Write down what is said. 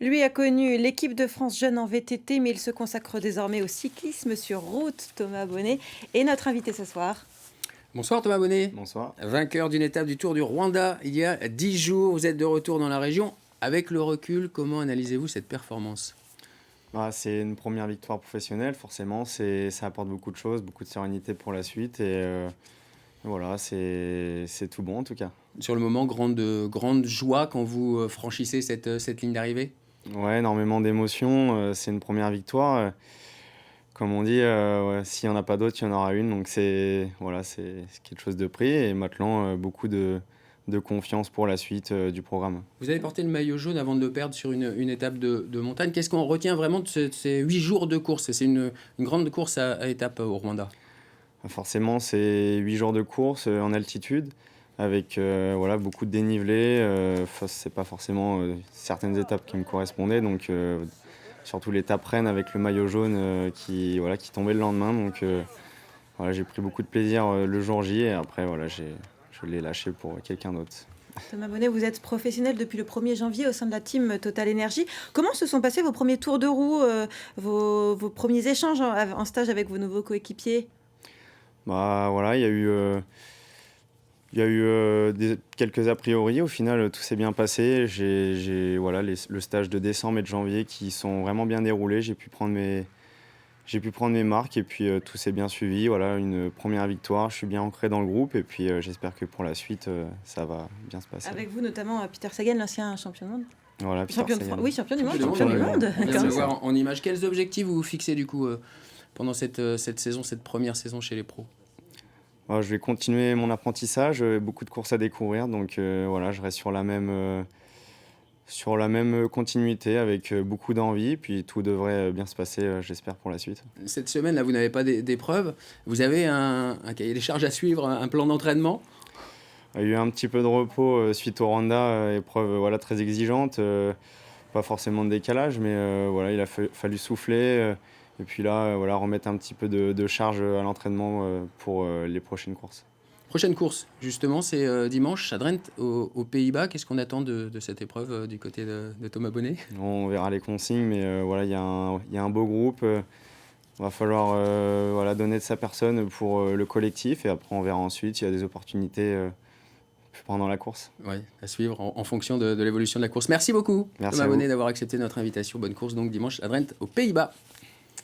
Lui a connu l'équipe de France jeune en VTT, mais il se consacre désormais au cyclisme sur route. Thomas Bonnet est notre invité ce soir. Bonsoir Thomas Bonnet, Bonsoir. vainqueur d'une étape du Tour du Rwanda il y a 10 jours. Vous êtes de retour dans la région. Avec le recul, comment analysez-vous cette performance ? C'est une première victoire professionnelle, forcément, ça apporte beaucoup de choses, beaucoup de sérénité pour la suite voilà, c'est tout bon en tout cas. Sur le moment, grande joie quand vous franchissez cette ligne d'arrivée ? Ouais, énormément d'émotions, c'est une première victoire. Comme on dit, ouais, s'il n'y en a pas d'autres, il y en aura une, donc voilà, c'est quelque chose de pris et maintenant beaucoup de confiance pour la suite du programme. Vous avez porté le maillot jaune avant de le perdre sur une étape de montagne. Qu'est-ce qu'on retient vraiment de ces 8 jours de course ? C'est une grande course à étape au Rwanda. Forcément, c'est 8 jours de course en altitude, avec voilà, beaucoup de dénivelé. C'est pas forcément certaines étapes qui me correspondaient, donc surtout l'étape Rennes avec le maillot jaune qui tombait le lendemain. Donc voilà, j'ai pris beaucoup de plaisir le jour J et après voilà, je l'ai lâché pour quelqu'un d'autre. Thomas Bonnet, vous êtes professionnel depuis le 1er janvier au sein de la team Total Energy. Comment se sont passés vos premiers tours de roue, vos premiers échanges en stage avec vos nouveaux coéquipiers ? Voilà, il y a eu quelques a priori. Au final, tout s'est bien passé. Voilà, le stage de décembre et de janvier qui sont vraiment bien déroulés. J'ai pu prendre mes marques et puis tout s'est bien suivi. Voilà, une première victoire. Je suis bien ancré dans le groupe et puis j'espère que pour la suite, ça va bien se passer. Avec vous notamment Peter Sagan, l'ancien champion du monde. Voilà, Champion du monde. Champion du Ouais. monde. On vient de le voir en image. Quels objectifs vous fixez du coup pendant cette saison, cette première saison chez les pros ? Je vais continuer mon apprentissage, beaucoup de courses à découvrir, donc voilà, je reste sur la même continuité avec beaucoup d'envie, puis tout devrait bien se passer, j'espère, pour la suite. Cette semaine, là, vous n'avez pas d'épreuve. Vous avez un cahier des charges à suivre, un plan d'entraînement ? Il y a eu un petit peu de repos suite au Rwanda, épreuve voilà, très exigeante, pas forcément de décalage, mais voilà, il a fallu souffler. Et puis là, voilà, remettre un petit peu de charge à l'entraînement pour les prochaines courses. Prochaine course, justement, c'est dimanche à Drenthe, aux Pays-Bas. Qu'est-ce qu'on attend de cette épreuve du côté de Thomas Bonnet ? On verra les consignes, mais voilà, il y a un beau groupe. Il va falloir voilà, donner de sa personne pour le collectif. Et après, on verra ensuite s'il y a des opportunités pendant la course. Oui, à suivre en fonction de l'évolution de la course. Merci beaucoup, Merci Thomas à vous. Bonnet, d'avoir accepté notre invitation. Bonne course donc dimanche à Drenthe, aux Pays-Bas.